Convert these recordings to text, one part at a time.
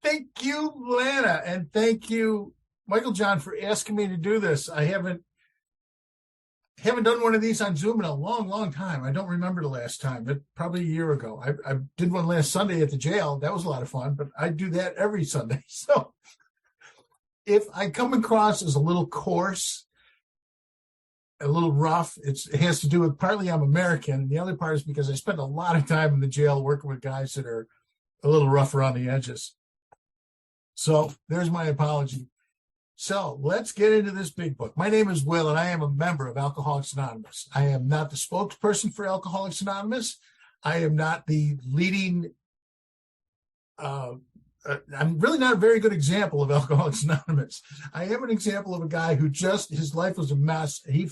Thank you, Lana, and thank you, Michael John, for asking me to do this. I haven't done one of these on Zoom in a long time. I don't remember the last time, but probably a year ago. I did one last Sunday at the jail. That was a lot of fun, but I do that every Sunday. So if I come across as a little coarse, a little rough, it has to do with partly I'm American, and the other part is because I spent a lot of time in the jail working with guys that are a little rough around the edges. So there's my apology. So let's get into this big book. My name is Will, and I am a member of Alcoholics Anonymous. I am not the spokesperson for Alcoholics Anonymous. I am not the leading, I'm really not a very good example of Alcoholics Anonymous. I am an example of a guy who his life was a mess. He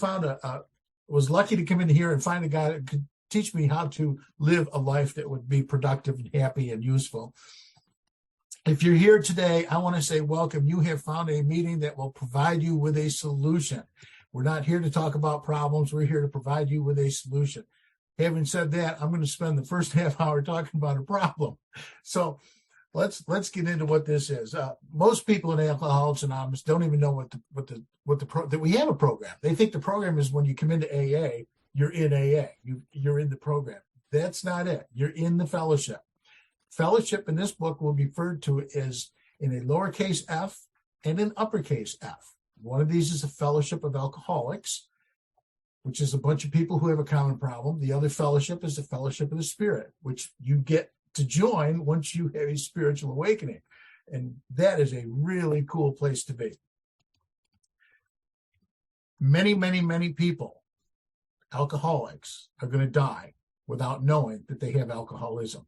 was lucky to come in here and find a guy that could teach me how to live a life that would be productive and happy and useful. If you're here today, I want to say welcome. You have found a meeting that will provide you with a solution. We're not here to talk about problems. We're here to provide you with a solution. Having said that, I'm going to spend the first half hour talking about a problem. So let's get into what this is. Most people in Alcoholics Anonymous don't even know that we have a program. They think the program is when you come into AA, you're in AA. You're in the program. That's not it. You're in the fellowship. Fellowship in this book will be referred to as in a lowercase f and an uppercase f. One of these is a fellowship of alcoholics, which is a bunch of people who have a common problem. The other fellowship is the fellowship of the Spirit, which you get to join once you have a spiritual awakening. And that is a really cool place to be. Many people, alcoholics, are going to die without knowing that they have alcoholism.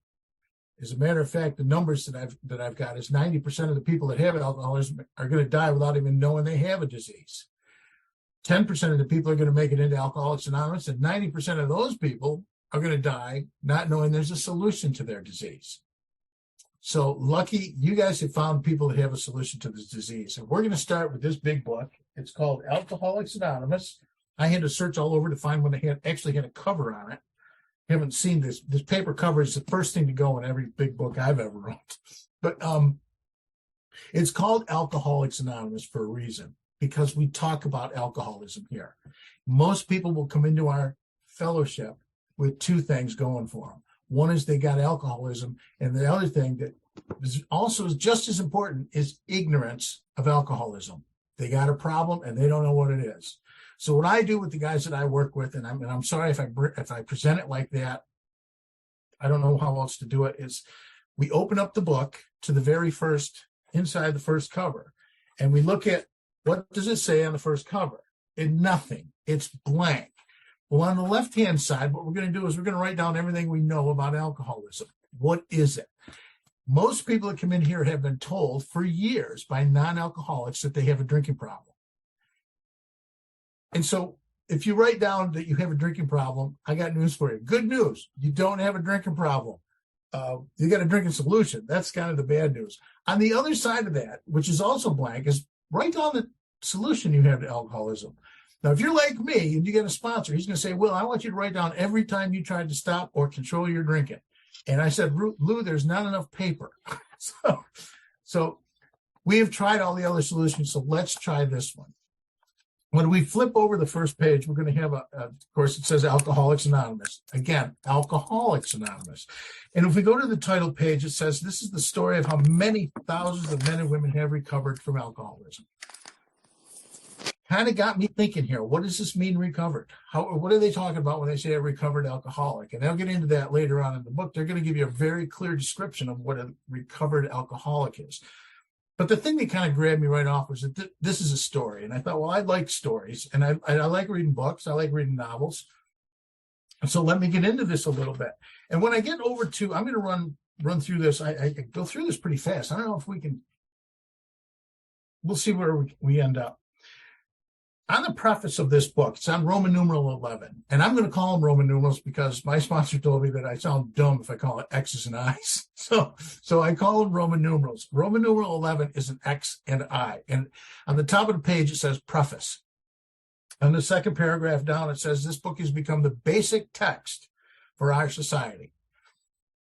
As a matter of fact, the numbers that I've got is 90% of the people that have alcoholism are going to die without even knowing they have a disease. 10% of the people are going to make it into Alcoholics Anonymous, and 90% of those people are going to die not knowing there's a solution to their disease. So lucky you guys have found people that have a solution to this disease. And we're going to start with this big book. It's called Alcoholics Anonymous. I had to search all over to find one that actually had a cover on it. Haven't seen this. This paper cover is the first thing to go in every big book I've ever wrote. But it's called Alcoholics Anonymous for a reason, because we talk about alcoholism here. Most people will come into our fellowship with two things going for them. One is they got alcoholism, and the other thing that is also just as important is ignorance of alcoholism. They got a problem and they don't know what it is. So what I do with the guys that I work with, and I'm sorry if I present it like that, I don't know how else to do it, is we open up the book to the very first, inside the first cover, and we look at what does it say on the first cover? Nothing. It's blank. Well, on the left-hand side, what we're going to do is we're going to write down everything we know about alcoholism. What is it? Most people that come in here have been told for years by non-alcoholics that they have a drinking problem. And so if you write down that you have a drinking problem, I got news for you. Good news. You don't have a drinking problem. You got a drinking solution. That's kind of the bad news. On the other side of that, which is also blank, is write down the solution you have to alcoholism. Now, if you're like me and you get a sponsor, he's going to say, Will, I want you to write down every time you tried to stop or control your drinking. And I said, Lou, there's not enough paper. So we have tried all the other solutions. So let's try this one. When we flip over the first page, we're going to have, of course, it says Alcoholics Anonymous. Again, Alcoholics Anonymous. And if we go to the title page, it says, this is the story of how many thousands of men and women have recovered from alcoholism. Kind of got me thinking here, what does this mean, recovered? What are they talking about when they say a recovered alcoholic? And they'll get into that later on in the book. They're going to give you a very clear description of what a recovered alcoholic is. But the thing that kind of grabbed me right off was that this is a story. And I thought, well, I like stories, and I like reading books. I like reading novels. And so let me get into this a little bit. And when I get over to, I'm going to run through this. I go through this pretty fast. I don't know if we can, we'll see where we end up. On the preface of this book, it's on Roman numeral 11. And I'm going to call them Roman numerals because my sponsor told me that I sound dumb if I call it X's and I's. So I call them Roman numerals. Roman numeral 11 is an X and I. And on the top of the page, it says preface. On the second paragraph down, it says this book has become the basic text for our society.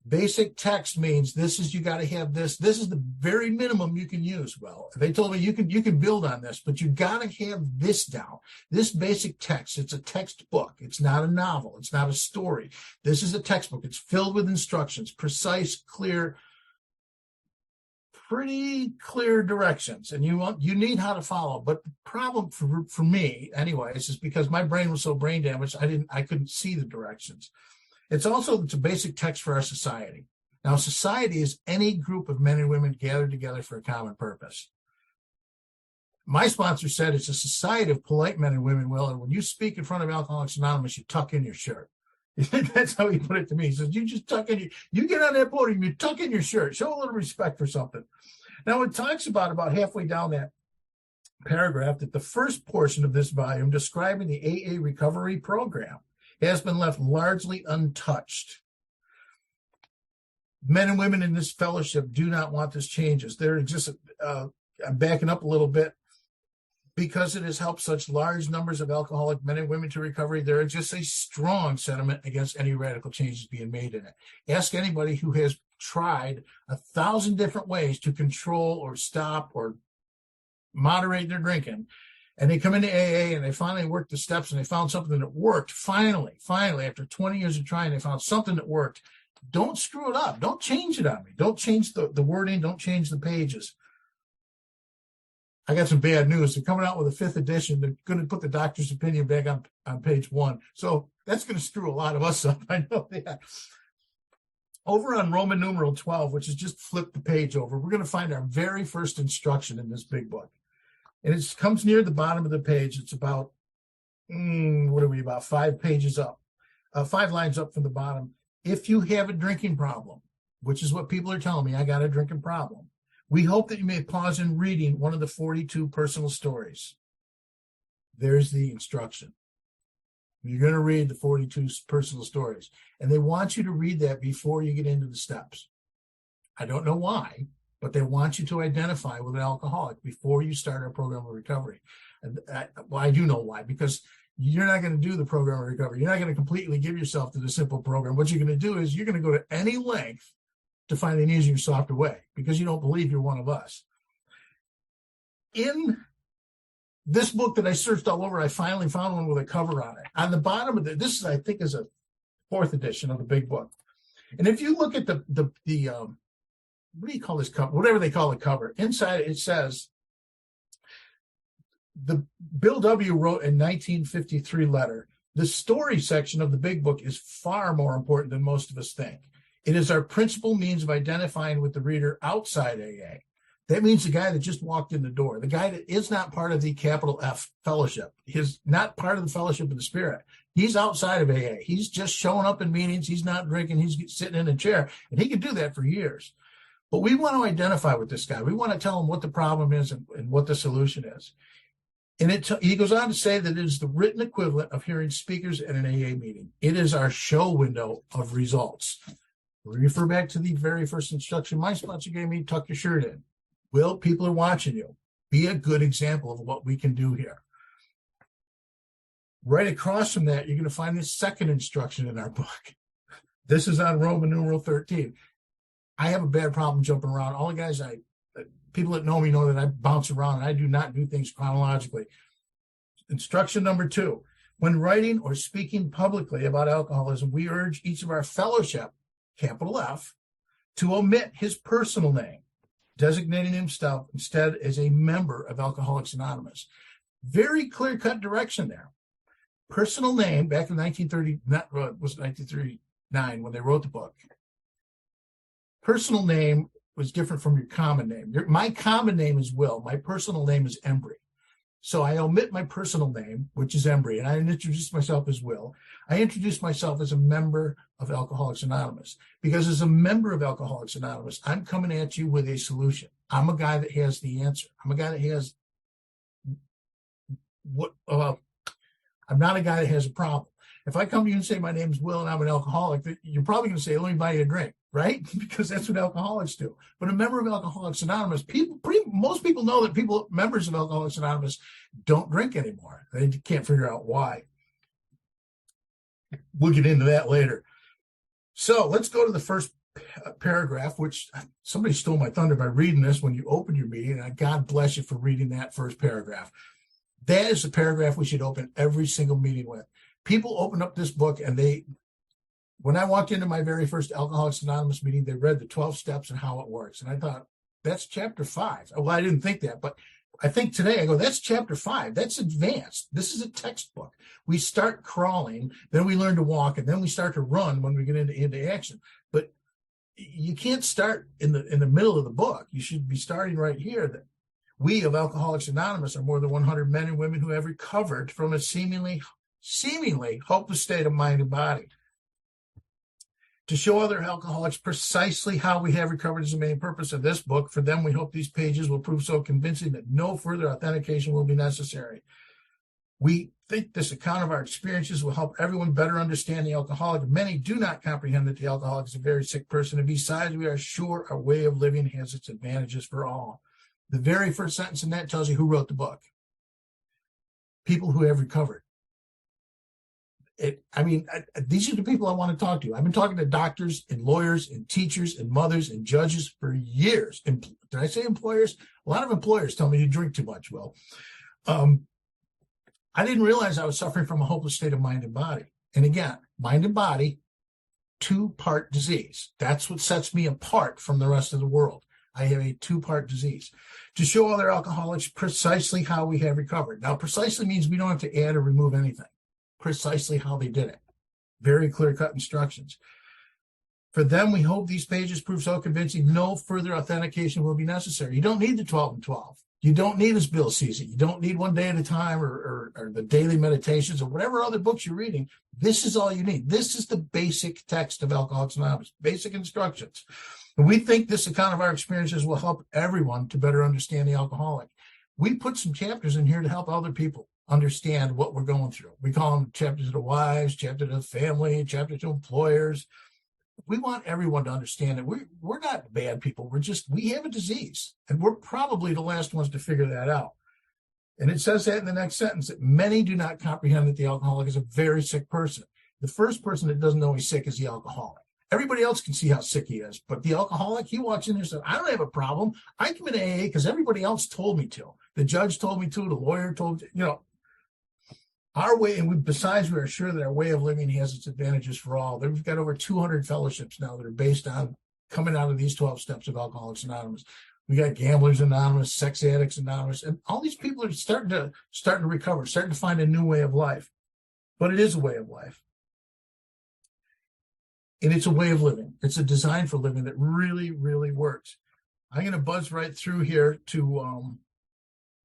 Basic text means this is, you got to have this. This is the very minimum you can use. Well, they told me you can build on this, but you got to have this down. This basic text, it's a textbook. It's not a novel. It's not a story. This is a textbook. It's filled with instructions, precise, clear, pretty clear directions, and you need how to follow. But the problem for me, anyways, is because my brain was so brain damaged, I couldn't see the directions. It's a basic text for our society. Now, society is any group of men and women gathered together for a common purpose. My sponsor said it's a society of polite men and women, Will, and when you speak in front of Alcoholics Anonymous, you tuck in your shirt. That's how he put it to me. He says, you just tuck in, you get on that podium, you tuck in your shirt, show a little respect for something. Now, it talks about halfway down that paragraph that the first portion of this volume describing the AA recovery program has been left largely untouched. Men and women in this fellowship do not want this changes. I'm backing up a little bit. Because it has helped such large numbers of alcoholic men and women to recovery, there is just a strong sentiment against any radical changes being made in it. Ask anybody who has tried 1,000 different ways to control or stop or moderate their drinking, and they come into AA and they finally work the steps and they found something that worked. Finally, after 20 years of trying, they found something that worked. Don't screw it up. Don't change it on me. Don't change the wording. Don't change the pages. I got some bad news. They're coming out with a 5th edition. They're going to put the doctor's opinion back on page 1. So that's going to screw a lot of us up. I know that. Over on Roman numeral 12, which is just flip the page over, we're going to find our very first instruction in this big book. And it comes near the bottom of the page. It's about, about 5 pages up, 5 lines up from the bottom. If you have a drinking problem, which is what people are telling me, I got a drinking problem, we hope that you may pause in reading one of the 42 personal stories. There's the instruction. You're going to read the 42 personal stories, and they want you to read that before you get into the steps. I don't know why, but they want you to identify with an alcoholic before you start our program of recovery. I do know why, because you're not going to do the program of recovery. You're not going to completely give yourself to the simple program. What you're going to do is you're going to go to any length to find an easier, softer way, because you don't believe you're one of us. In this book that I searched all over, I finally found one with a cover on it. On the bottom of this, I think, is a 4th edition of the big book. And if you look at the what do you call this cover? Whatever they call the cover. Inside it says, the Bill W. wrote in 1953 letter, the story section of the big book is far more important than most of us think. It is our principal means of identifying with the reader outside AA. That means the guy that just walked in the door, the guy that is not part of the capital F fellowship. He's not part of the fellowship of the Spirit. He's outside of AA. He's just showing up in meetings. He's not drinking. He's sitting in a chair, and he can do that for years. But we want to identify with this guy. We want to tell him what the problem is and what the solution is. And he goes on to say that it is the written equivalent of hearing speakers at an AA meeting. It is our show window of results. Refer back to the very first instruction my sponsor gave me, tuck your shirt in. Will, people are watching you. Be a good example of what we can do here. Right across from that, you're going to find the second instruction in our book. This is on Roman numeral 13. I have a bad problem jumping around. All the guys, people that know me know that I bounce around and I do not do things chronologically. Instruction number 2, when writing or speaking publicly about alcoholism, we urge each of our fellowship, capital F, to omit his personal name, designating himself instead as a member of Alcoholics Anonymous. Very clear-cut direction there. Personal name, back in 1939 when they wrote the book. Personal name was different from your common name. My common name is Will. My personal name is Embry. So I omit my personal name, which is Embry, and I introduce myself as Will. I introduce myself as a member of Alcoholics Anonymous, because as a member of Alcoholics Anonymous, I'm coming at you with a solution. I'm a guy that has the answer. I'm a guy that has I'm not a guy that has a problem. If I come to you and say my name's Will and I'm an alcoholic, you're probably going to say, let me buy you a drink, right? Because that's what alcoholics do. But a member of Alcoholics Anonymous, most people know that members of Alcoholics Anonymous don't drink anymore. They can't figure out why. We'll get into that later. So let's go to the first paragraph, which somebody stole my thunder by reading this when you open your meeting, and God bless you for reading that first paragraph. That is the paragraph we should open every single meeting with. People open up this book, and when I walked into my very first Alcoholics Anonymous meeting, they read the 12 steps and how it works. And I thought, that's chapter 5. Well, I didn't think that, but I think today I go, that's chapter 5. That's advanced. This is a textbook. We start crawling, then we learn to walk, and then we start to run when we get into action. But you can't start in the middle of the book. You should be starting right here. That we of Alcoholics Anonymous are more than 100 men and women who have recovered from a seemingly hopeless state of mind and body. To show other alcoholics precisely how we have recovered is the main purpose of this book. For them, we hope these pages will prove so convincing that no further authentication will be necessary. We think this account of our experiences will help everyone better understand the alcoholic. Many do not comprehend that the alcoholic is a very sick person, and besides, we are sure our way of living has its advantages for all. The very first sentence in that tells you who wrote the book. People who have recovered. These are the people I want to talk to. I've been talking to doctors and lawyers and teachers and mothers and judges for years. And did I say employers? A lot of employers tell me you drink too much, Will. I didn't realize I was suffering from a hopeless state of mind and body. And again, mind and body, 2-part disease. That's what sets me apart from the rest of the world. I have a 2-part disease. To show other alcoholics precisely how we have recovered. Now, precisely means we don't have to add or remove anything. Precisely how they did it. Very clear-cut instructions. For them, we hope these pages prove so convincing no further authentication will be necessary. You don't need the 12 and 12. You don't need, as Bill sees it, you don't need One Day at a Time or the daily meditations or whatever other books you're reading. This is all you need. This is the basic text of Alcoholics Anonymous, basic instructions. And we think this account of our experiences will help everyone to better understand the alcoholic. We put some chapters in here to help other people understand what we're going through. We call them chapters to wives, chapter to family, chapter to employers. We want everyone to understand that we're not bad people. We have a disease, and we're probably the last ones to figure that out. And it says that in the next sentence, that many do not comprehend that the alcoholic is a very sick person. The first person that doesn't know he's sick is the alcoholic. Everybody else can see how sick he is, but the alcoholic, he walks in there and says, I don't have a problem. I come into AA because everybody else told me to. The judge told me to, the lawyer told me, our way, and besides, we are sure that our way of living has its advantages for all. We've got over 200 fellowships now that are based on coming out of these 12 steps of Alcoholics Anonymous. We got Gamblers Anonymous, Sex Addicts Anonymous, and all these people are starting to recover, starting to find a new way of life. But it is a way of life. And it's a way of living. It's a design for living that really, really works. I'm going to buzz right through here to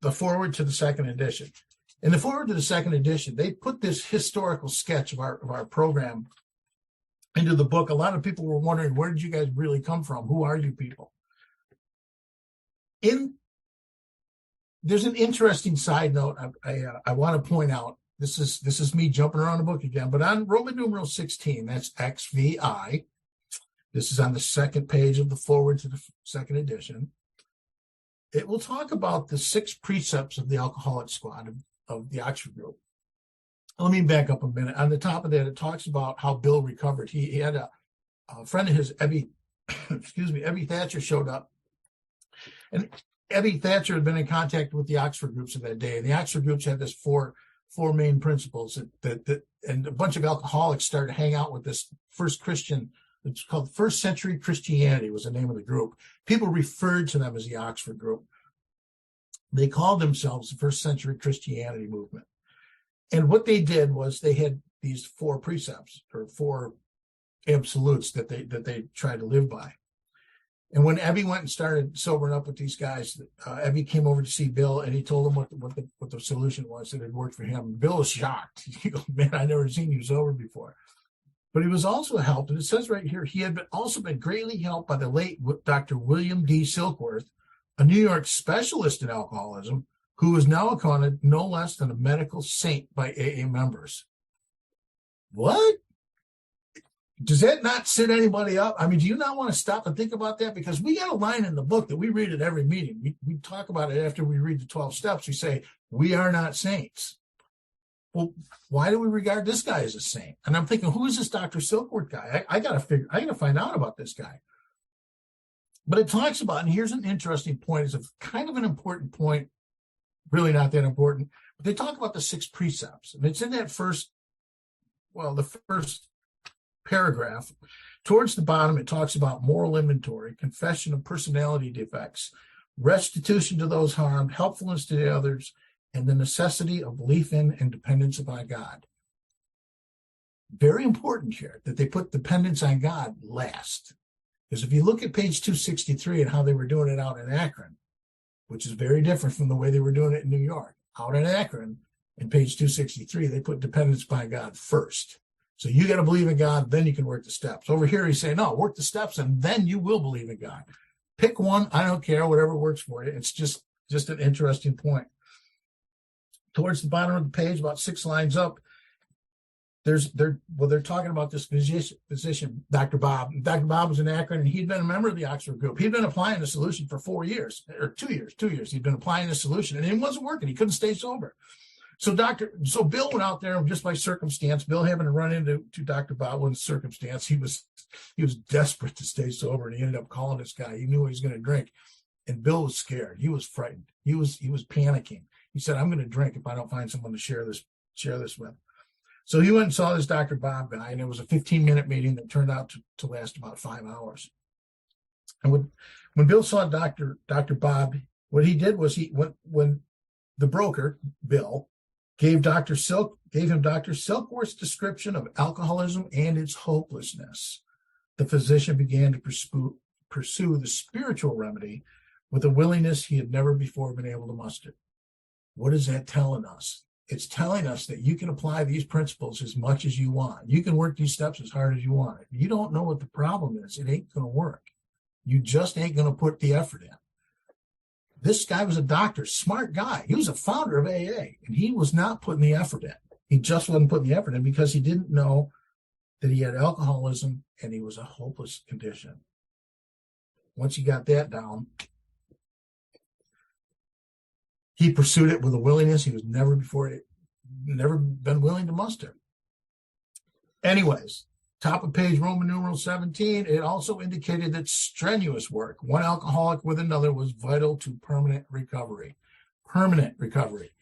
the forward to the second edition. In the forward to the second edition, they put this historical sketch of our program into the book. A lot of people were wondering, where did you guys really come from? Who are you people? There's an interesting side note I want to point out. This is me jumping around the book again, but on Roman numeral 16, that's XVI. This is on the second page of the forward to the second edition. It will talk about the 6 precepts of the Alcoholic Squad of the Oxford Group. Let me back up a minute. On the top of that, it talks about how Bill recovered. He had a friend of his, Ebby Thatcher, showed up. And Ebby Thatcher had been in contact with the Oxford groups of that day. And the Oxford groups had this four main principles that and a bunch of alcoholics started to hang out with this first Christian. It's called First Century Christianity was the name of the group. People referred to them as the Oxford group. They called themselves the First Century Christianity movement. And what they did was they had these 4 precepts or 4 absolutes that they tried to live by. And when Ebby went and started sobering up with these guys, Ebby came over to see Bill, and he told him what the solution was that had worked for him. Bill was shocked. He goes, "Man, I never seen you sober before." But he was also helped, and it says right here, he had also been greatly helped by the late Dr. William D. Silkworth, a New York specialist in alcoholism, who is now accounted no less than a medical saint by AA members. What? Does that not set anybody up? I mean, do you not want to stop and think about that? Because we got a line in the book that we read at every meeting. We talk about it after we read the 12 steps. We say, we are not saints. Well, why do we regard this guy as a saint? And I'm thinking, who is this Dr. Silkworth guy? I got to find out about this guy. But it talks about, and here's an interesting point, it's a kind of an important point, really not that important, but they talk about the 6 precepts. And it's in that the first paragraph. Towards the bottom, it talks about moral inventory, confession of personality defects, restitution to those harmed, helpfulness to the others, and the necessity of belief in and dependence upon God. Very important here that they put dependence on God last. Because if you look at page 263 and how they were doing it out in Akron, which is very different from the way they were doing it in New York, out in Akron, in page 263, they put dependence upon God first. So you got to believe in God, then you can work the steps. Over here, he's saying, no, work the steps, and then you will believe in God. Pick one, I don't care, whatever works for you. It's just an interesting point. Towards the bottom of the page, about 6 lines up, they're talking about this physician, Dr. Bob. Dr. Bob was in Akron, and he'd been a member of the Oxford group. He'd been applying the solution for 4 years, or 2 years. 2 years. He'd been applying the solution, and it wasn't working. He couldn't stay sober. So Bill went out there, and just by circumstance, Bill happened to run into Dr. Bob in circumstance. He was desperate to stay sober, and he ended up calling this guy. He knew he was going to drink, and Bill was scared. He was frightened. He was panicking. He said, "I'm going to drink if I don't find someone to share this with." So he went and saw this Dr. Bob guy, and it was a 15-minute meeting that turned out to last about 5 hours. And when Bill saw Dr. Bob, what he did was when the broker, Bill, gave him Dr. Silkworth's description of alcoholism and its hopelessness, the physician began to pursue the spiritual remedy with a willingness he had never before been able to muster. What is that telling us? It's telling us that you can apply these principles as much as you want. You can work these steps as hard as you want. If you don't know what the problem is, it ain't going to work. You just ain't going to put the effort in. This guy was a doctor, smart guy. He was a founder of AA, and he was not putting the effort in. He just wasn't putting the effort in because he didn't know that he had alcoholism and he was a hopeless condition. Once he got that down, he pursued it with a willingness he was never been willing to muster. Anyways, top of page, Roman numeral 17, it also indicated that strenuous work, one alcoholic with another, was vital to permanent recovery. Permanent recovery.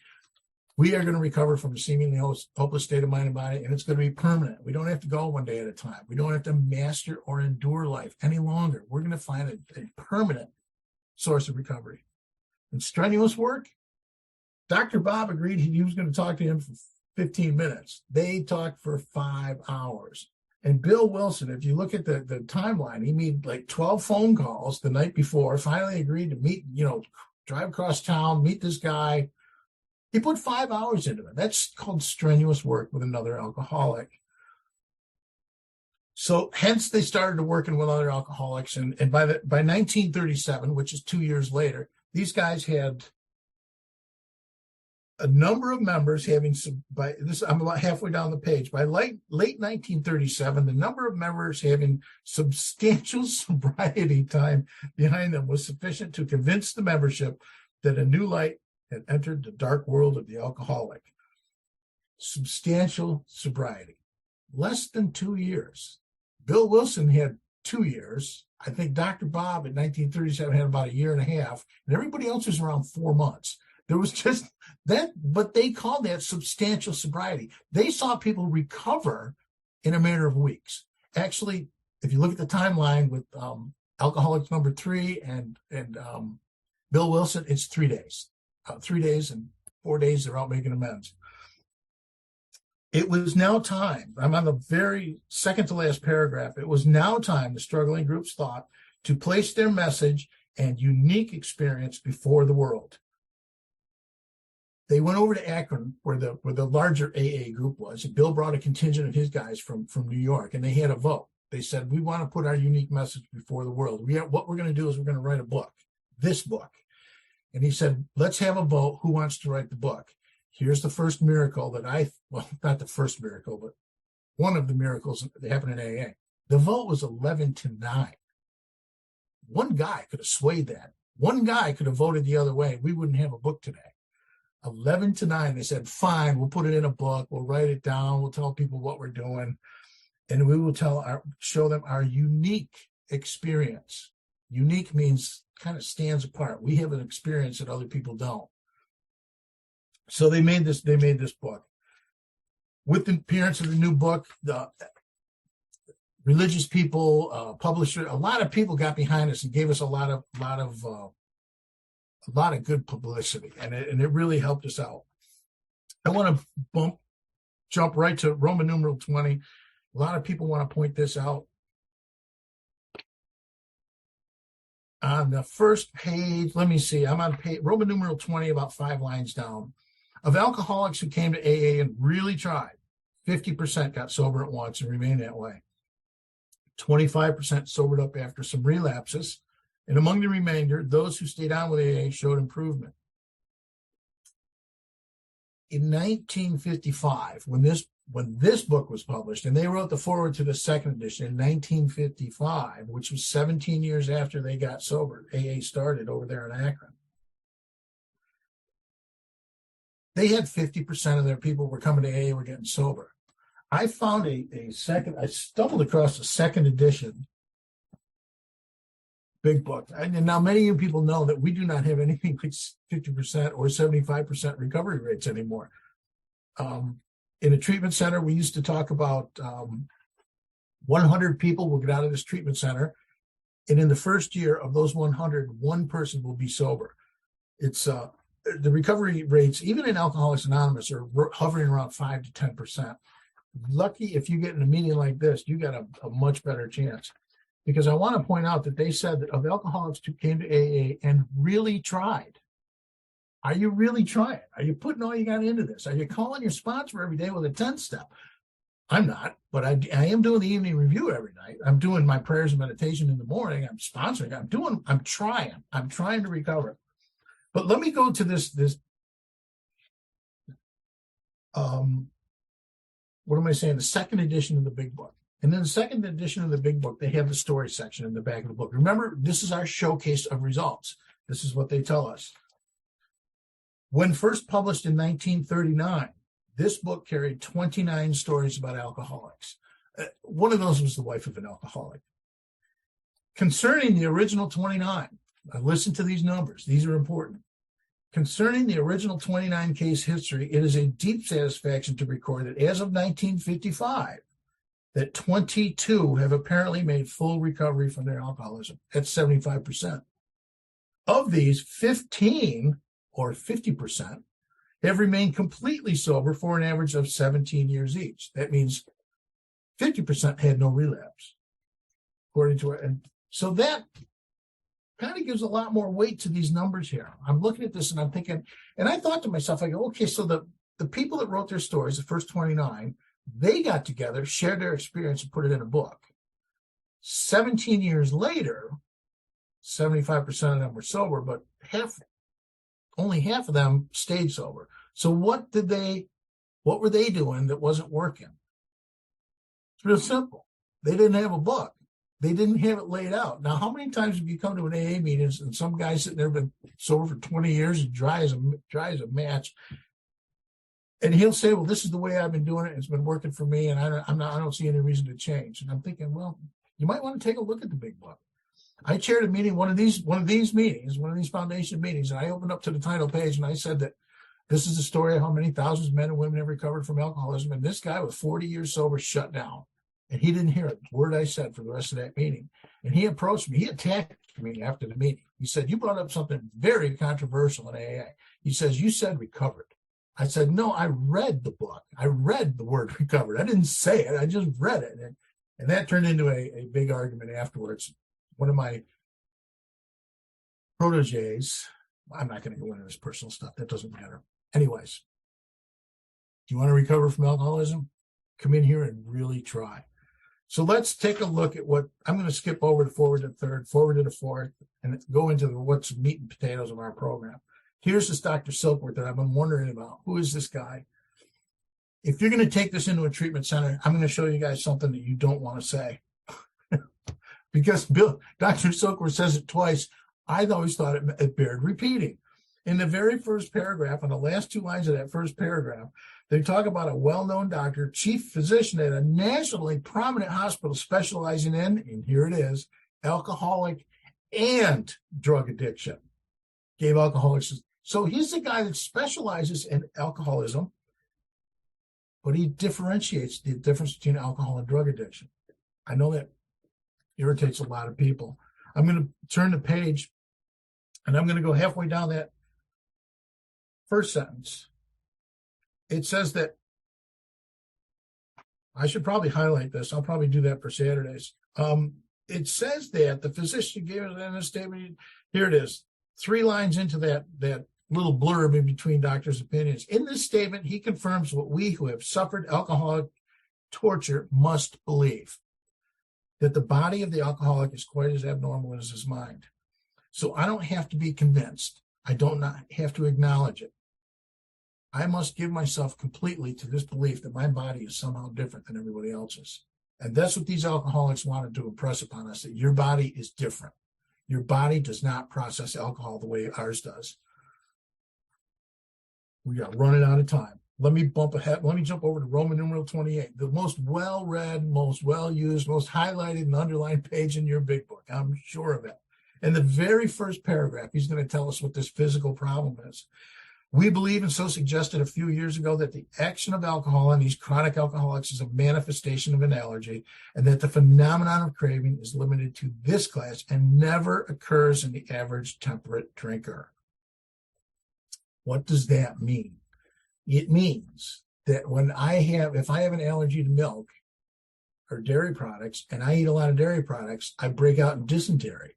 We are going to recover from a seemingly hopeless state of mind and body, and it's going to be permanent. We don't have to go one day at a time. We don't have to master or endure life any longer. We're going to find a permanent source of recovery. And strenuous work, Dr. Bob agreed he was going to talk to him for 15 minutes. They talked for 5 hours. And Bill Wilson, if you look at the timeline, he made like 12 phone calls the night before, finally agreed to meet, drive across town, meet this guy. He put 5 hours into it. That's called strenuous work with another alcoholic. So hence they started working with other alcoholics. And by 1937, which is 2 years later, these guys had a number of members I'm about halfway down the page. By late 1937, the number of members having substantial sobriety time behind them was sufficient to convince the membership that a new light had entered the dark world of the alcoholic. Substantial sobriety. Less than 2 years. Bill Wilson had 2 years. I think Dr. Bob in 1937 had about 1.5 years, and everybody else was around 4 months. There was just that, but they called that substantial sobriety. They saw people recover in a matter of weeks. Actually, if you look at the timeline with Alcoholics number 3 and Bill Wilson, it's 3 days. 3 days and 4 days, they're out making amends. It was now time. I'm on the very second to last paragraph. It was now time, the struggling groups thought, to place their message and unique experience before the world. They went over to Akron, where the larger AA group was. And Bill brought a contingent of his guys from New York, and they had a vote. They said, we want to put our unique message before the world. What we're going to do is we're going to write a book, this book. And he said, let's have a vote. Who wants to write the book? Here's the first miracle not the first miracle, but one of the miracles that happened in AA. The vote was 11-9. One guy could have swayed that. One guy could have voted the other way. We wouldn't have a book today. 11-9, they said, fine, we'll put it in a book, we'll write it down, we'll tell people what we're doing, and we will show them our unique experience. Unique means kind of stands apart. We have an experience that other people don't. So they made this book. With the appearance of the new book, the religious people, publisher, a lot of people got behind us and gave us a lot of good publicity, and it really helped us out. I want to jump right to Roman numeral 20. A lot of people want to point this out. On the first page, let me see, I'm on page Roman numeral 20, about 5 lines down. Of alcoholics who came to AA and really tried, 50% got sober at once and remained that way. 25% sobered up after some relapses. And among the remainder, those who stayed on with AA showed improvement. In 1955, when this book was published, and they wrote the foreword to the second edition in 1955, which was 17 years after they got sober, AA started over there in Akron. They had 50% of their people were coming to AA were getting sober. I found I stumbled across a second edition big book. And now many of you people know that we do not have anything like 50% or 75% recovery rates anymore. In a treatment center, we used to talk about 100 people will get out of this treatment center. And in the first year of those 100, one person will be sober. It's the recovery rates, even in Alcoholics Anonymous, are hovering around 5 to 10%. Lucky if you get in a meeting like this, you got a much better chance. Because I want to point out that they said that of alcoholics who came to AA and really tried, are you really trying? Are you putting all you got into this? Are you calling your sponsor every day with a 10-step? I'm not, but I am doing the evening review every night. I'm doing my prayers and meditation in the morning. I'm sponsoring. I'm trying to recover. But let me go to this what am I saying? The second edition of the big book. And then the second edition of the big book, they have the story section in the back of the book. Remember, this is our showcase of results. This is what they tell us. When first published in 1939, this book carried 29 stories about alcoholics. One of those was the wife of an alcoholic. Concerning the original 29, listen to these numbers. These are important. Concerning the original 29 case history, it is a deep satisfaction to record that as of 1955, that 22 have apparently made full recovery from their alcoholism. That's 75%. Of these, 15, or 50%, have remained completely sober for an average of 17 years each. That means 50% had no relapse, according to it. And so that kind of gives a lot more weight to these numbers here. I'm looking at this and I'm thinking, and I thought to myself, I go, okay, so the people that wrote their stories, the first 29, they got together, shared their experience, and put it in a book. 17 years later, 75% of them were sober, but only half of them stayed sober. So what were they doing that wasn't working? It's real simple. They didn't have a book. They didn't have it laid out. Now, how many times have you come to an AA meeting and some guy sitting there been sober for 20 years and dry as a match, and he'll say, well, this is the way I've been doing it. It's been working for me, and I don't see any reason to change. And I'm thinking, well, you might want to take a look at the big book. I chaired a meeting, one of these foundation meetings, and I opened up to the title page and I said that this is the story of how many thousands of men and women have recovered from alcoholism. And this guy with 40 years sober shut down. And he didn't hear a word I said for the rest of that meeting. And he approached me. He attacked me after the meeting. He said, you brought up something very controversial in AA. He says, you said recovered. I said, no, I read the book. I read the word recovered. I didn't say it. I just read it. And that turned into a big argument afterwards. One of my proteges, I'm not going to go into this personal stuff. That doesn't matter. Anyways, do you want to recover from alcoholism? Come in here and really try. So let's take a look at what I'm going to skip over to forward to third, forward to the fourth, and go into what's meat and potatoes of our program. Here's this Dr. Silkworth that I've been wondering about. Who is this guy? If you're going to take this into a treatment center, I'm going to show you guys something that you don't want to say. Because Dr. Silkworth says it twice. I always thought it bared repeating. In the very first paragraph, on the last 2 lines of that first paragraph, they talk about a well-known doctor, chief physician at a nationally prominent hospital specializing in, and here it is, alcoholic and drug addiction. Gave Alcoholics. So he's the guy that specializes in alcoholism, but he differentiates the difference between alcohol and drug addiction. I know that irritates a lot of people. I'm going to turn the page, and I'm going to go halfway down that first sentence. It says that, I should probably highlight this. I'll probably do that for Saturdays. It says that the physician gave it in a statement. Here it is, 3 lines into that little blurb in between doctors' opinions. In this statement, he confirms what we who have suffered alcoholic torture must believe, that the body of the alcoholic is quite as abnormal as his mind. So I don't have to be convinced. I don't not have to acknowledge it. I must give myself completely to this belief that my body is somehow different than everybody else's. And that's what these alcoholics wanted to impress upon us, that your body is different. Your body does not process alcohol the way ours does. We are running out of time. Let me bump ahead. Let me jump over to Roman numeral 28, the most well-read, most well-used, most highlighted and underlined page in your big book. I'm sure of it. In the very first paragraph, he's going to tell us what this physical problem is. We believe, and so suggested a few years ago, that the action of alcohol on these chronic alcoholics is a manifestation of an allergy, and that the phenomenon of craving is limited to this class and never occurs in the average temperate drinker. What does that mean? It means that if I have an allergy to milk or dairy products, and I eat a lot of dairy products, I break out in dysentery.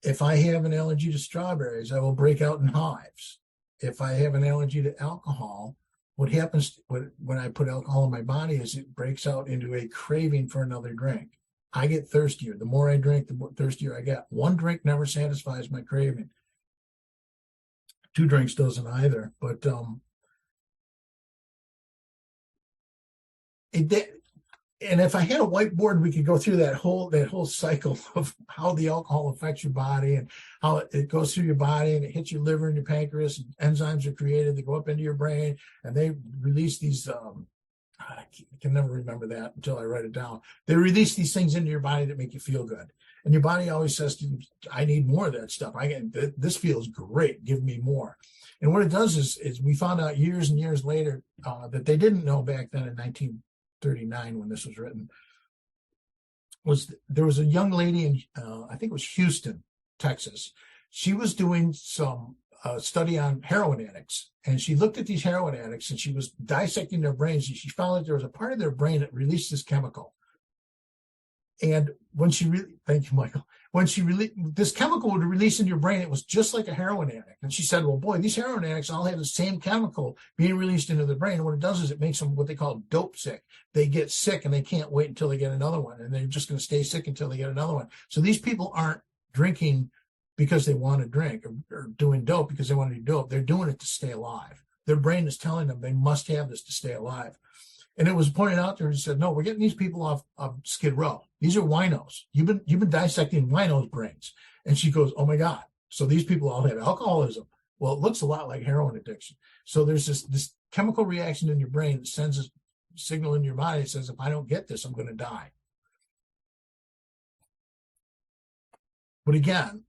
If I have an allergy to strawberries, I will break out in hives. If I have an allergy to alcohol, what happens when I put alcohol in my body is it breaks out into a craving for another drink. I get thirstier. The more I drink, the more thirstier I get. 1 drink never satisfies my craving. 2 drinks doesn't either. But and if I had a whiteboard, we could go through that whole cycle of how the alcohol affects your body and how it goes through your body and it hits your liver and your pancreas, and enzymes are created. They go up into your brain and they release these. I can never remember that until I write it down. They release these things into your body that make you feel good, and your body always says to you, "I need more of that stuff. This feels great. Give me more." And what it does is we found out years and years later that they didn't know back then in 1939 when this was written, there was a young lady in I think it was Houston, Texas. She was doing some study on heroin addicts, and she looked at these heroin addicts and she was dissecting their brains, and she found that there was a part of their brain that released this chemical. And thank you, Michael. When this chemical would release in your brain, it was just like a heroin addict. And she said, well, boy, these heroin addicts all have the same chemical being released into the brain. And what it does is it makes them what they call dope sick. They get sick and they can't wait until they get another one. And they're just going to stay sick until they get another one. So these people aren't drinking because they want to drink or doing dope because they want to do dope. They're doing it to stay alive. Their brain is telling them they must have this to stay alive. And it was pointed out to her and said, no, we're getting these people off of Skid Row. These are winos. You've been dissecting winos' brains. And she goes, oh my God. So these people all have alcoholism. Well, it looks a lot like heroin addiction. So there's this chemical reaction in your brain that sends a signal in your body that says, if I don't get this, I'm going to die. But again,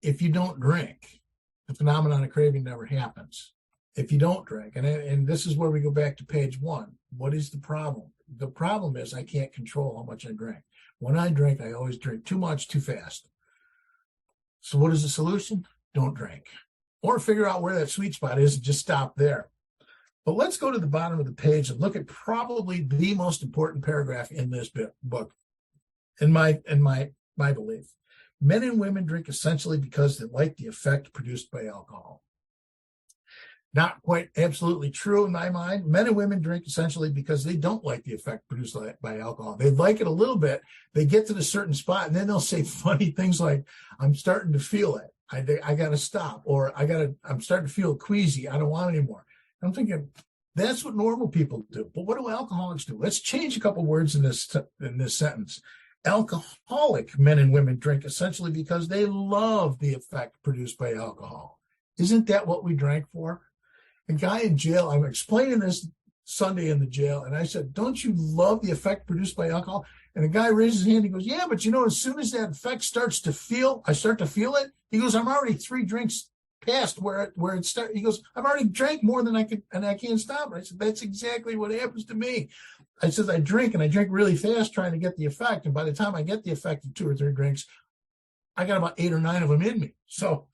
if you don't drink, the phenomenon of craving never happens. If you don't drink, and this is where we go back to page 1. What is the problem? The problem is I can't control how much I drink. When I drink, I always drink too much, too fast. So what is the solution? Don't drink. Or figure out where that sweet spot is and just stop there. But let's go to the bottom of the page and look at probably the most important paragraph in this book, in my belief. Men and women drink essentially because they like the effect produced by alcohol. Not quite absolutely true in my mind. Men and women drink essentially because they don't like the effect produced by alcohol. They like it a little bit. They get to the certain spot, and then they'll say funny things like, I'm starting to feel it. I got to stop. Or I'm starting to feel queasy. I don't want any more. I'm thinking, that's what normal people do. But what do alcoholics do? Let's change a couple words in this sentence. Alcoholic men and women drink essentially because they love the effect produced by alcohol. Isn't that what we drank for? A guy in jail, I'm explaining this Sunday in the jail, and I said, don't you love the effect produced by alcohol? And the guy raises his hand. He goes, yeah, but you know, as soon as that effect starts to feel, I start to feel it. He goes, I'm already 3 drinks past where it started. He goes, I've already drank more than I could, and I can't stop it. I said, that's exactly what happens to me. I said, I drink really fast trying to get the effect. And by the time I get the effect of 2 or 3 drinks, I got about 8 or 9 of them in me. So,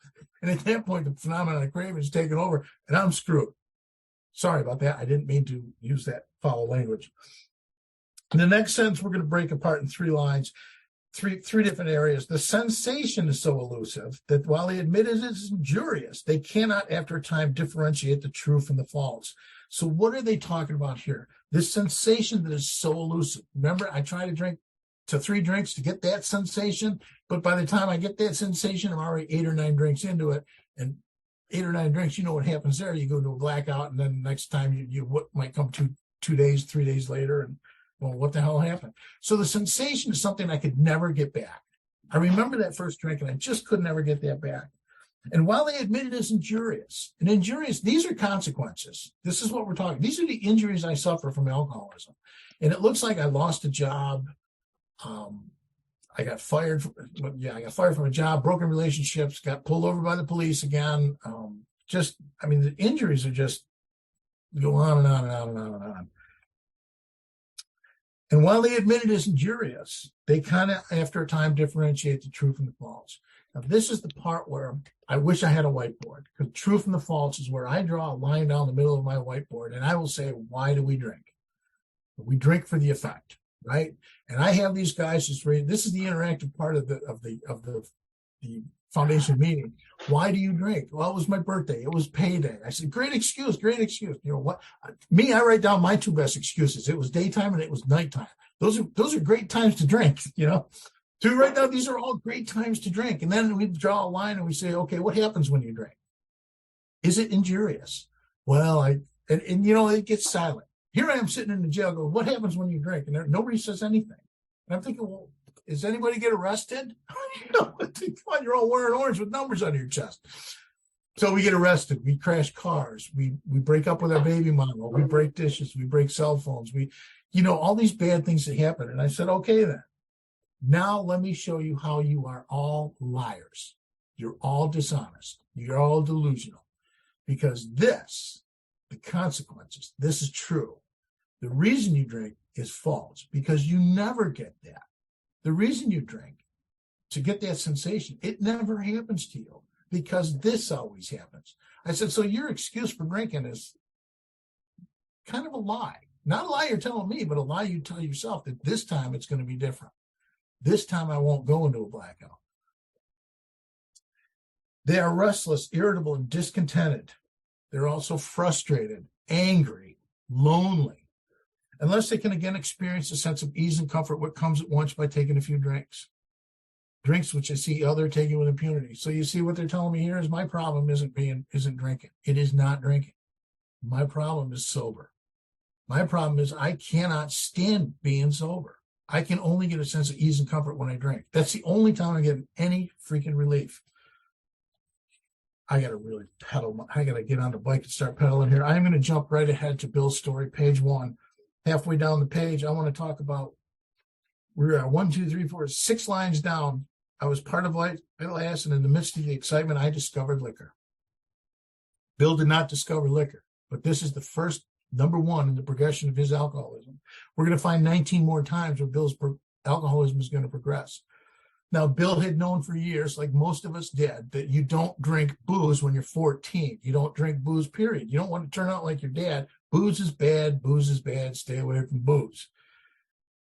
and at that point, the phenomenon of craving is taken over and I'm screwed. Sorry about that. I didn't mean to use that foul language. In the next sentence, we're going to break apart in 3 lines, three different areas. The sensation is so elusive that while they admit it is injurious, they cannot, after a time, differentiate the true from the false. So what are they talking about here? This sensation that is so elusive. Remember, I try to drink to 3 drinks to get that sensation, but by the time I get that sensation, I'm already 8 or 9 drinks into it. And 8 or 9 drinks, you know what happens there. You go to a blackout, and then next time you what might come 2 days, 3 days later, and well, what the hell happened? So the sensation is something I could never get back. I remember that first drink, and I just could never get that back. And while they admit it is injurious, these are consequences. This is what we're talking. These are the injuries I suffer from alcoholism. And it looks like I lost a job. I got fired from a job, broken relationships, got pulled over by the police again. The injuries are just go on and on and on and on and on. And while they admit it is injurious, they kind of, after a time, differentiate the true from the false. Now, this is the part where I wish I had a whiteboard, because true from the false is where I draw a line down the middle of my whiteboard, and I will say, why do we drink? We drink for the effect, right? And I have these guys just read. This is the interactive part of the foundation meeting. Why do you drink? Well, it was my birthday. It was payday. I said, great excuse. You know what? I write down my 2 best excuses. It was daytime and it was nighttime. Those are great times to drink, you know. So we write down these are all great times to drink. And then we draw a line and we say, okay, what happens when you drink? Is it injurious? Well, and you know, it gets silent. Here I am sitting in the jail going, what happens when you drink? And nobody says anything. And I'm thinking, well, does anybody get arrested? Come on, you're all wearing orange with numbers on your chest. So we get arrested. We crash cars. We break up with our baby mama. We break dishes. We break cell phones. All these bad things that happen. And I said, okay, then. Now let me show you how you are all liars. You're all dishonest. You're all delusional. Because the consequences, this is true. The reason you drink is false, because you never get that. The reason you drink, to get that sensation, it never happens to you, because this always happens. I said, so your excuse for drinking is kind of a lie. Not a lie you're telling me, but a lie you tell yourself that this time it's going to be different. This time I won't go into a blackout. They are restless, irritable, and discontented. They're also frustrated, angry, lonely, unless they can again experience a sense of ease and comfort, what comes at once by taking a few drinks. Drinks which I see other taking with impunity. So you see what they're telling me here is my problem isn't drinking. It is not drinking. My problem is sober. My problem is I cannot stand being sober. I can only get a sense of ease and comfort when I drink. That's the only time I get any freaking relief. I got to really pedal. I got to get on the bike and start pedaling here. I'm going to jump right ahead to Bill's story, page 1. Halfway down the page, I want to talk about, we're at 1, 2, 3, 4, 6 lines down. I was part of Vital Acid, and in the midst of the excitement, I discovered liquor. Bill did not discover liquor, but this is the first number 1 in the progression of his alcoholism. We're going to find 19 more times where Bill's alcoholism is going to progress. Now, Bill had known for years, like most of us did, that you don't drink booze when you're 14. You don't drink booze, period. You don't want to turn out like your dad. Booze is bad. Stay away from booze.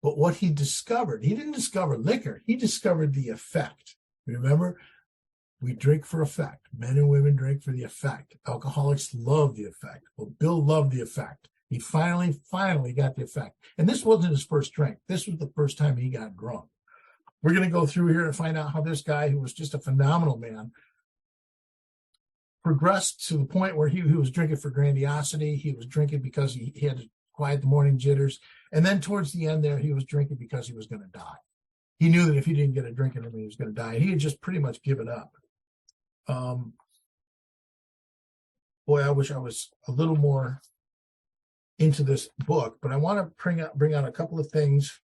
But what he discovered, he didn't discover liquor. He discovered the effect. Remember, we drink for effect. Men and women drink for the effect. Alcoholics love the effect. Well, Bill loved the effect. He finally got the effect. And this wasn't his first drink. This was the first time he got drunk. We're going to go through here and find out how this guy, who was just a phenomenal man, progressed to the point where he was drinking for grandiosity. He was drinking because he had to quiet the morning jitters. And then towards the end there, he was drinking because he was going to die. He knew that if he didn't get a drink in him, he was going to die. And he had just pretty much given up. Boy, I wish I was a little more into this book, but I want to bring out a couple of things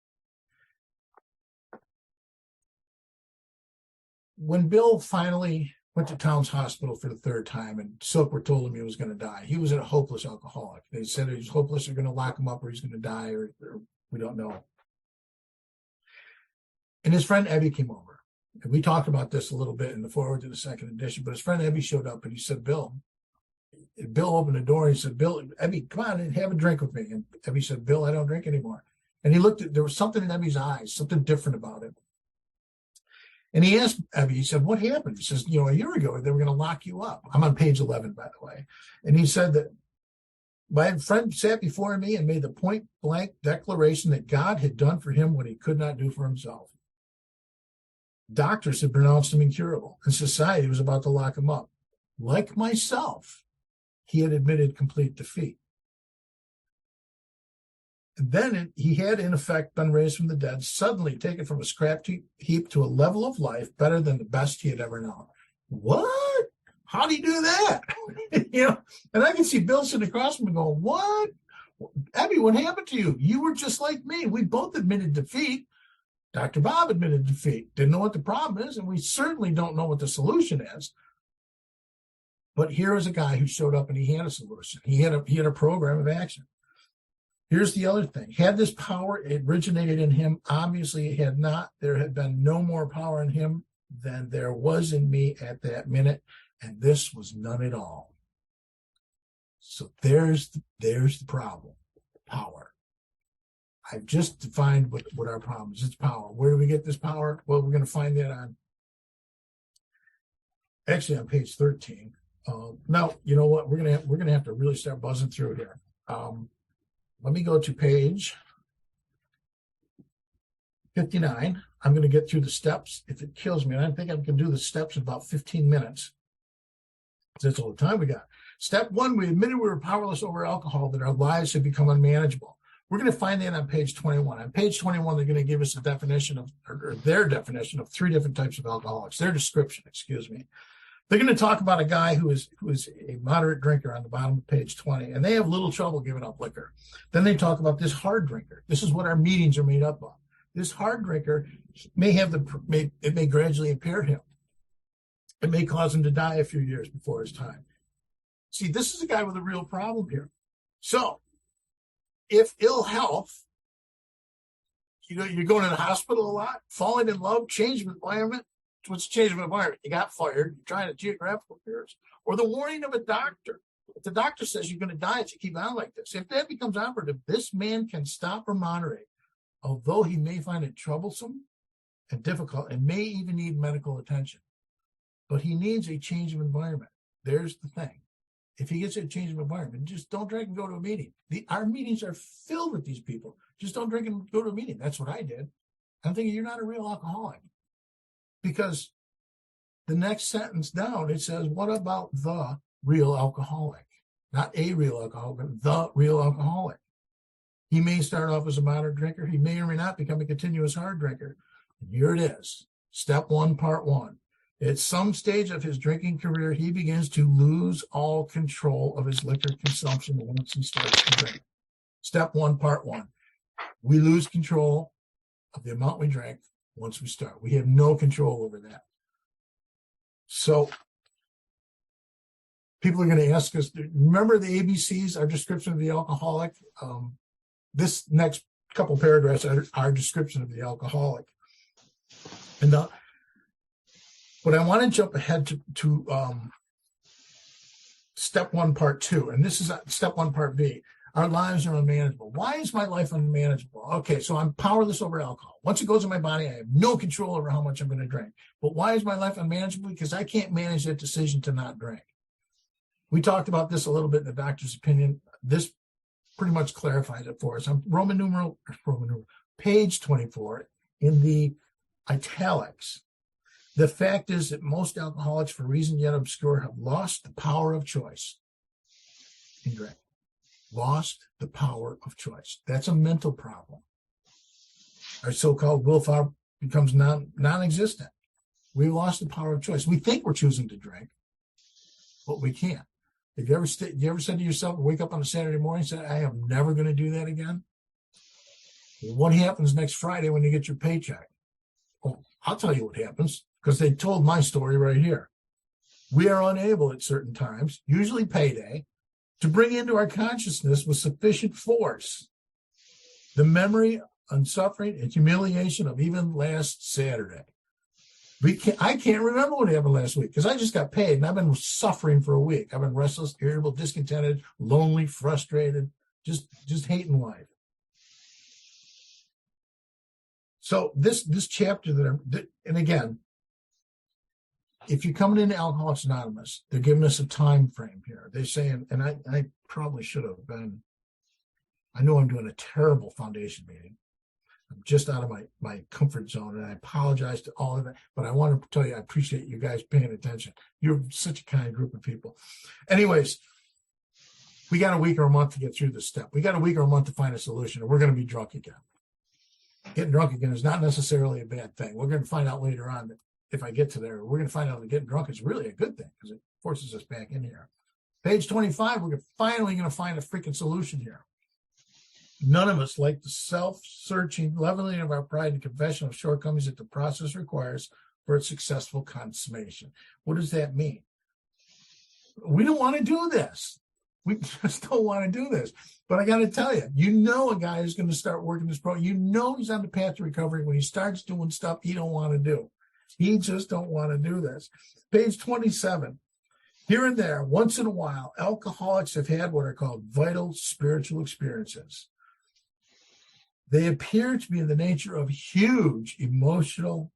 when Bill finally went to Towns Hospital for the third time, and Silkworth told him he was going to die, he was a hopeless alcoholic. They said he was hopeless, they're going to lock him up, or he's going to die, or we don't know. And his friend Ebby came over. And we talked about this a little bit in the forward to the second edition, but his friend Ebby showed up and he said, Bill opened the door and he said, Ebby, come on and have a drink with me. And Ebby said, Bill, I don't drink anymore. And he looked at, there was something in Ebby's eyes, something different about it. And he asked Ebby, he said, what happened? He says, a year ago, they were going to lock you up. I'm on page 11, by the way. And he said that my friend sat before me and made the point blank declaration that God had done for him what he could not do for himself. Doctors had pronounced him incurable, and society was about to lock him up. Like myself, he had admitted complete defeat. And then he had, in effect, been raised from the dead, suddenly taken from a scrap heap to a level of life better than the best he had ever known. What? How do you do that? And I can see Bill sitting across from me going, what? Ebby, what happened to you? You were just like me. We both admitted defeat. Dr. Bob admitted defeat, didn't know what the problem is, and we certainly don't know what the solution is. But here is a guy who showed up and he had a solution. He had a program of action. Here's the other thing. Had this power originated in him, obviously it had not. There had been no more power in him than there was in me at that minute, and this was none at all. So there's the problem, power. I've just defined what our problem is. It's power. Where do we get this power? Well, we're going to find that on page 13. Now, you know what? We're going to have to really start buzzing through here. Let me go to page 59. I'm going to get through the steps. If it kills me, and I think I can do the steps in about 15 minutes. That's all the time we got. Step 1, we admitted we were powerless over alcohol, that our lives had become unmanageable. We're going to find that on page 21. On page 21, they're going to give us a definition of, or their definition of 3 different types of alcoholics. Their description, excuse me. They're going to talk about a guy who is a moderate drinker on the bottom of page 20, and they have little trouble giving up liquor. Then they talk about this hard drinker. This is what our meetings are made up of. This hard drinker it may gradually impair him. It may cause him to die a few years before his time. See, this is a guy with a real problem here. So, if ill health, you're going to the hospital a lot, falling in love, change of environment. What's change of environment? You got fired, you're trying to geographical appearance, or the warning of a doctor. If the doctor says you're going to die if you keep on like this, if that becomes operative, this man can stop or moderate, although he may find it troublesome and difficult and may even need medical attention. But he needs a change of environment. There's the thing. If he gets a change of environment, just don't drink and go to a meeting. Our meetings are filled with these people. Just don't drink and go to a meeting. That's what I did. I'm thinking you're not a real alcoholic. Because the next sentence down, it says, what about the real alcoholic? Not a real alcoholic, but the real alcoholic. He may start off as a moderate drinker. He may or may not become a continuous hard drinker. And here it is. Step 1, part 1. At some stage of his drinking career, he begins to lose all control of his liquor consumption once he starts to drink. Step 1, part 1. We lose control of the amount we drink once we start. We have no control over that. So people are going to ask us, remember the ABCs, our description of the alcoholic? This next couple paragraphs are our description of the alcoholic. And but I want to jump ahead to step 1, part 2. And this is step 1, part B. Our lives are unmanageable. Why is my life unmanageable? Okay, so I'm powerless over alcohol. Once it goes in my body, I have no control over how much I'm going to drink. But why is my life unmanageable? Because I can't manage that decision to not drink. We talked about this a little bit in the doctor's opinion. This pretty much clarifies it for us. I'm Roman numeral, page 24 in the italics. The fact is that most alcoholics, for reason yet obscure, have lost the power of choice in drinking. Lost the power of choice. That's a mental problem. Our so-called willpower becomes non-existent. We lost the power of choice. We think we're choosing to drink, but we can't. Have you ever said to yourself, wake up on a Saturday morning and say, I am never going to do that again? Well, what happens next Friday when you get your paycheck? Well, I'll tell you what happens. because they told my story right here. We are unable at certain times, usually payday, to bring into our consciousness with sufficient force the memory and suffering and humiliation of even last Saturday. I can't remember what happened last week because I just got paid and I've been suffering for a week. I've been restless, irritable, discontented, lonely, frustrated, just hating life. So this chapter and again, if you're coming into Alcoholics Anonymous, they're giving us a time frame here. They're saying, and I probably should have been, I know I'm doing a terrible foundation meeting. I'm just out of my comfort zone, and I apologize to all of that. But I want to tell you, I appreciate you guys paying attention. You're such a kind group of people. Anyways, we got a week or a month to get through this step. We got a week or a month to find a solution, and we're going to be drunk again. Getting drunk again is not necessarily a bad thing. We're going to find out later on that if I get to there, we're going to find out that getting drunk is really a good thing because it forces us back in here. Page 25, we're finally going to find a freaking solution here. None of us like the self-searching leveling of our pride and confession of shortcomings that the process requires for its successful consummation. What does that mean? We don't want to do this. We just don't want to do this. But I got to tell you, a guy who's going to start working this program. He's on the path to recovery when he starts doing stuff he don't want to do. He just don't want to do this. Page 27. Here and there, once in a while, alcoholics have had what are called vital spiritual experiences. They appear to be in the nature of huge emotional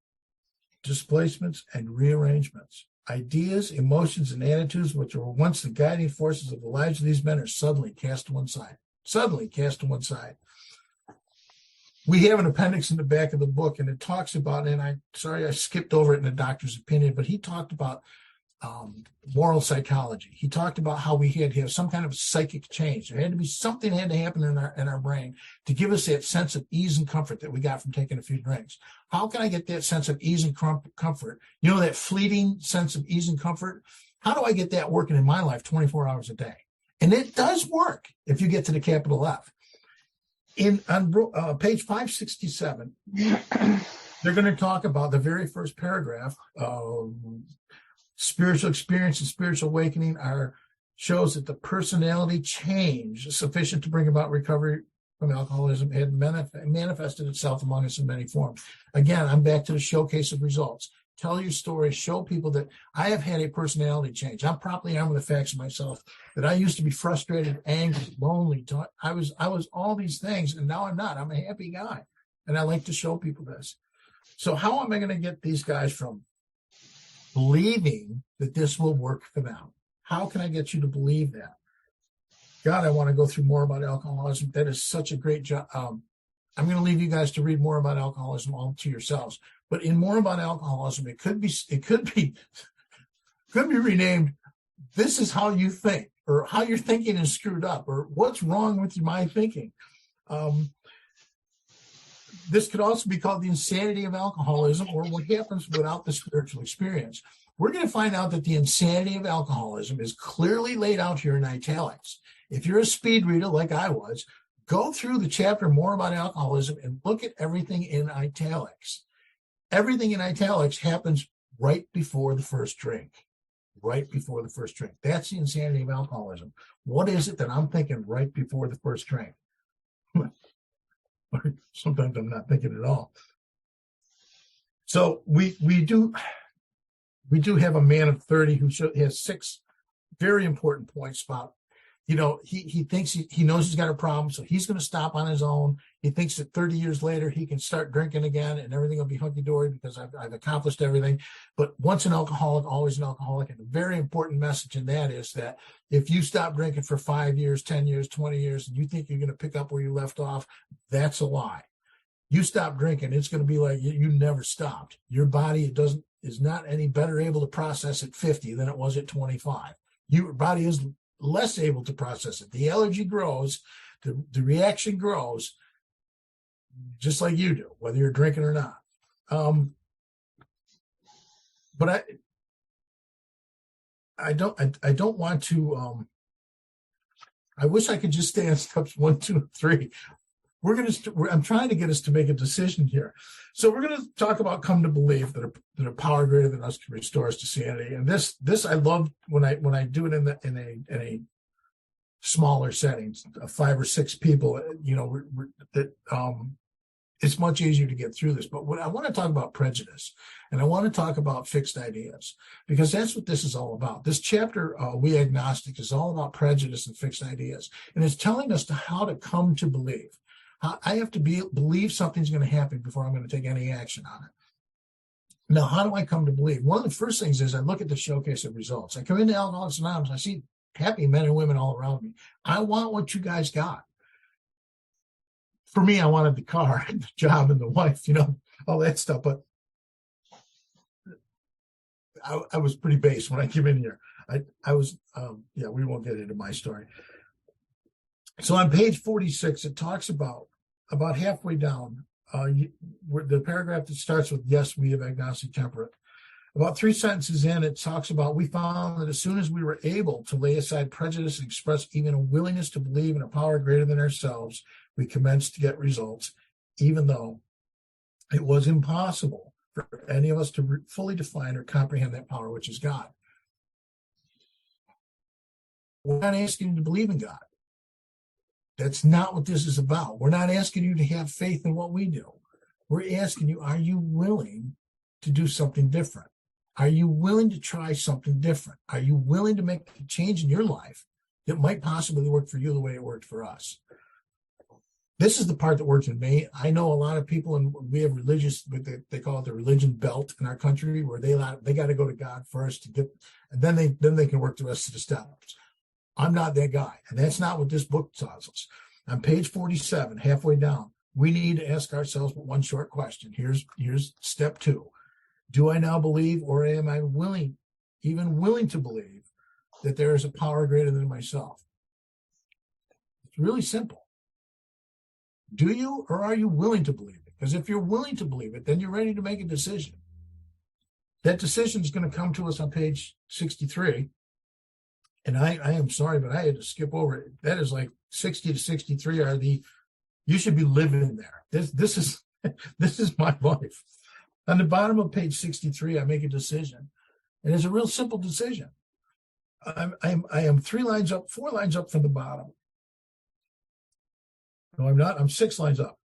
displacements and rearrangements. Ideas, emotions, and attitudes which were once the guiding forces of the lives of these men are suddenly cast to one side. We have an appendix in the back of the book, and it talks about, and I skipped over it in the doctor's opinion, but he talked about moral psychology. He talked about how we had to have some kind of psychic change. There had to be something that had to happen in our brain to give us that sense of ease and comfort that we got from taking a few drinks. How can I get that sense of ease and comfort? That fleeting sense of ease and comfort? How do I get that working in my life 24 hours a day? And it does work if you get to the capital F. On page 567, they're going to talk about the very first paragraph. Spiritual experience and spiritual awakening shows that the personality change sufficient to bring about recovery from alcoholism had manifested itself among us in many forms. Again, I'm back to the showcase of results. Tell your story, show people that I have had a personality change. I'm properly armed with the facts of myself, that I used to be frustrated, angry, lonely. I was all these things, and now I'm not. I'm a happy guy, and I like to show people this. So how am I going to get these guys from believing that this will work for them? How can I get you to believe that? God, I want to go through more about alcoholism. That is such a great job. I'm going to leave you guys to read more about alcoholism all to yourselves. But in more about alcoholism, it could be renamed, "This is how you think," or "How your thinking is screwed up," or "What's wrong with my thinking." This could also be called "The Insanity of Alcoholism," or "What Happens Without the Spiritual Experience." We're going to find out that the insanity of alcoholism is clearly laid out here in italics. If you're a speed reader like I was, go through the chapter more about alcoholism and look at everything in italics. Everything in italics happens right before the first drink. Right before the first drink. That's the insanity of alcoholism. What is it that I'm thinking right before the first drink? Sometimes I'm not thinking at all. So we do have a man of 30 who has 6 very important points about, he thinks he knows he's got a problem, so he's going to stop on his own. He thinks that 30 years later he can start drinking again and everything will be hunky-dory because I've accomplished everything. But once an alcoholic, always an alcoholic. And a very important message in that is that if you stop drinking for 5 years, 10 years, 20 years, and you think you're going to pick up where you left off, that's a lie. You stop drinking, it's going to be like you never stopped. Your body is not any better able to process at 50 than it was at 25. Your body is less able to process it. The allergy grows, the reaction grows, just like you do, whether you're drinking or not. But I don't want to. I wish I could just stay on steps 1, 2, and 3. I'm trying to get us to make a decision here. So we're going to talk about come to believe that a power greater than us can restore us to sanity. And this I love when I do it in a smaller settings of 5 or 6 people. It's much easier to get through this. But what I want to talk about prejudice, and I want to talk about fixed ideas, because that's what this is all about. This chapter, We Agnostic, is all about prejudice and fixed ideas, and it's telling us how to come to believe. I have to believe something's going to happen before I'm going to take any action on it. Now, how do I come to believe? One of the first things is I look at the showcase of results. I come into Alcoholics Anonymous, I see happy men and women all around me. I want what you guys got. For me, I wanted the car and the job and the wife, all that stuff. But I was pretty base when I came in here. I was, we won't get into my story. So on page 46, it talks about halfway down, the paragraph that starts with, yes, we have agnostic temperate. About 3 sentences in, it talks about, we found that as soon as we were able to lay aside prejudice and express even a willingness to believe in a power greater than ourselves, we commenced to get results, even though it was impossible for any of us to fully define or comprehend that power, which is God. We're not asking you to believe in God. That's not what this is about. We're not asking you to have faith in what we do. We're asking you, are you willing to do something different? Are you willing to try something different? Are you willing to make a change in your life that might possibly work for you the way it worked for us? This is the part that works in me. I know a lot of people, and we have religious, they call it the religion belt in our country, where they got to go to God first to get, and then they can work the rest of the steps. I'm not that guy, and that's not what this book tells us. On page 47, halfway down, we need to ask ourselves one short question. Here's step 2. Do I now believe, or am I even willing to believe that there is a power greater than myself? It's really simple. Do you, or are you willing to believe it? Because if you're willing to believe it, then you're ready to make a decision. That decision is going to come to us on page 63. And I am sorry, but I had to skip over it. That is like 60 to 63 are you should be living there. This is my life. On the bottom of page 63, I make a decision. And it's a real simple decision. I am 4 lines up from the bottom. No, I'm not. I'm 6 lines up.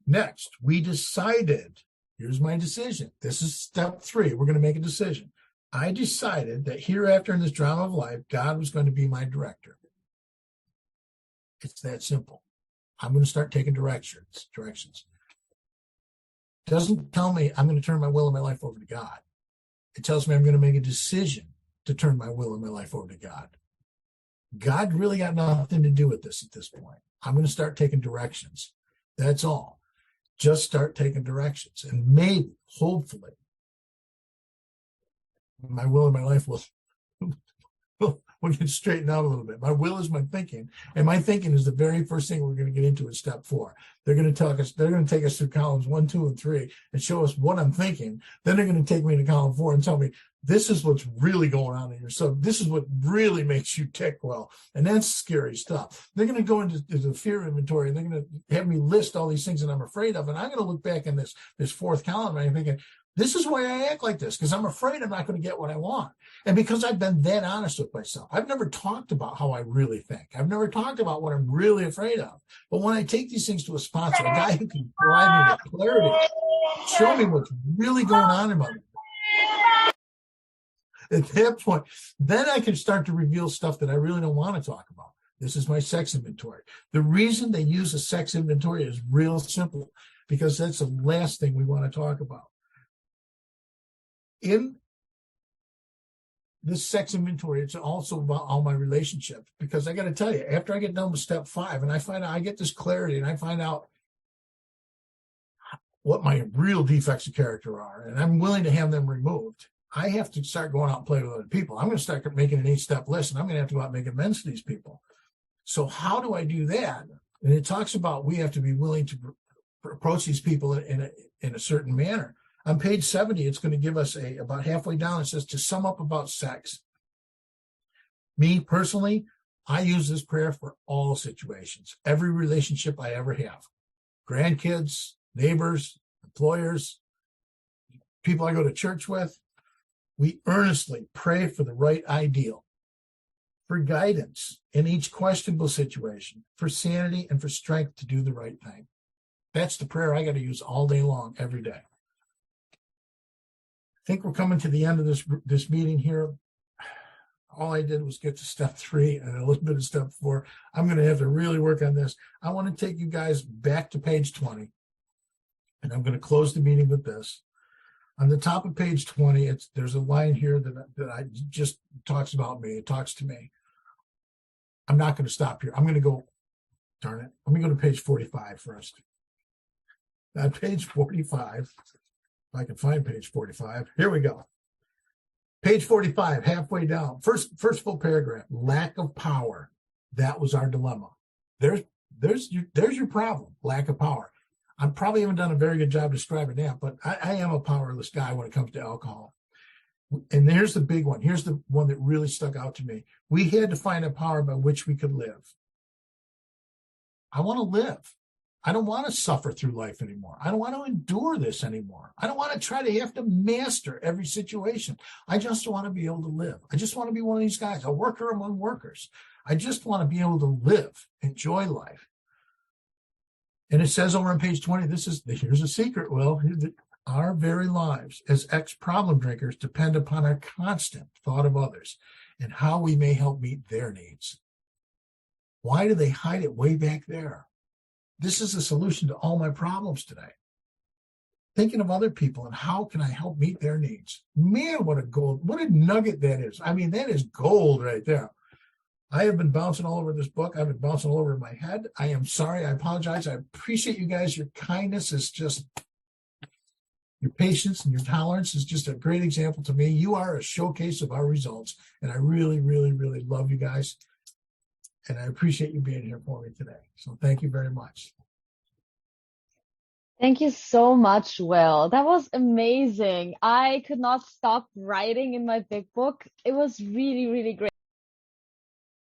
Next, we decided. Here's my decision. This is step 3. We're going to make a decision. I decided that hereafter in this drama of life, God was going to be my director. It's that simple. I'm going to start taking directions. It doesn't tell me I'm going to turn my will and my life over to God. It tells me I'm going to make a decision to turn my will and my life over to God. God really got nothing to do with this at this point. I'm going to start taking directions. That's all. Just start taking directions. And maybe, hopefully, my will and my life will get straightened out a little bit. My will is my thinking, and my thinking is the very first thing we're going to get into in step 4. They're going to take us through columns 1, 2, and 3 and show us what I'm thinking. Then they're going to take me to column 4 and tell me, this is what's really going on in your soul. This is what really makes you tick well. And that's scary stuff. They're going to go into the fear inventory, and they're going to have me list all these things that I'm afraid of. And I'm going to look back in this 4th column, and I'm thinking, this is why I act like this, because I'm afraid I'm not going to get what I want. And because I've been that honest with myself. I've never talked about how I really think. I've never talked about what I'm really afraid of. But when I take these things to a sponsor, a guy who can provide me with clarity, show me what's really going on in my life, at that point, then I can start to reveal stuff that I really don't want to talk about. This is my sex inventory. The reason they use a sex inventory is real simple, because that's the last thing we want to talk about. In this sex inventory, it's also about all my relationships, because I got to tell you, after I get done with step 5 and I find out, I get this clarity and I find out what my real defects of character are, and I'm willing to have them removed, I have to start going out and playing with other people. I'm going to start making an 8-step list, and I'm going to have to go out and make amends to these people. So how do I do that? And it talks about we have to be willing to approach these people in a certain manner. On page 70, it's going to give us about halfway down, it says, to sum up about sex. Me personally, I use this prayer for all situations, every relationship I ever have, grandkids, neighbors, employers, people I go to church with. We earnestly pray for the right ideal, for guidance in each questionable situation, for sanity and for strength to do the right thing. That's the prayer I got to use all day long, every day. I think we're coming to the end of this meeting here. All I did was get to step 3 and a little bit of step 4. I'm going to have to really work on this. I want to take you guys back to page 20, and I'm going to close the meeting with this. On the top of page 20, there's a line here that I just talks about me. It talks to me. I'm not going to stop here. I'm going to go, darn it. Let me go to page 45 first. On page 45, if I can find page 45, here we go. Page 45, halfway down, first full paragraph, lack of power. That was our dilemma. There's your problem, lack of power. I probably haven't done a very good job describing that, but I am a powerless guy when it comes to alcohol. And here's the big one. Here's the one that really stuck out to me. We had to find a power by which we could live. I want to live. I don't want to suffer through life anymore. I don't want to endure this anymore. I don't want to try to have to master every situation. I just want to be able to live. I just want to be one of these guys, a worker among workers. I just want to be able to live, enjoy life. And it says over on page 20, here's a secret, Will. Our very lives as ex-problem drinkers depend upon our constant thought of others and how we may help meet their needs. Why do they hide it way back there? This is the solution to all my problems today. Thinking of other people and how can I help meet their needs? Man, what a nugget that is. I mean, that is gold right there. I have been bouncing all over this book. I've been bouncing all over my head. I am sorry. I apologize. I appreciate you guys. Your kindness is just, your patience and your tolerance is just a great example to me. You are a showcase of our results. And I really, really, really love you guys. And I appreciate you being here for me today. So thank you very much. Thank you so much, Will. That was amazing. I could not stop writing in my big book. It was really, really great.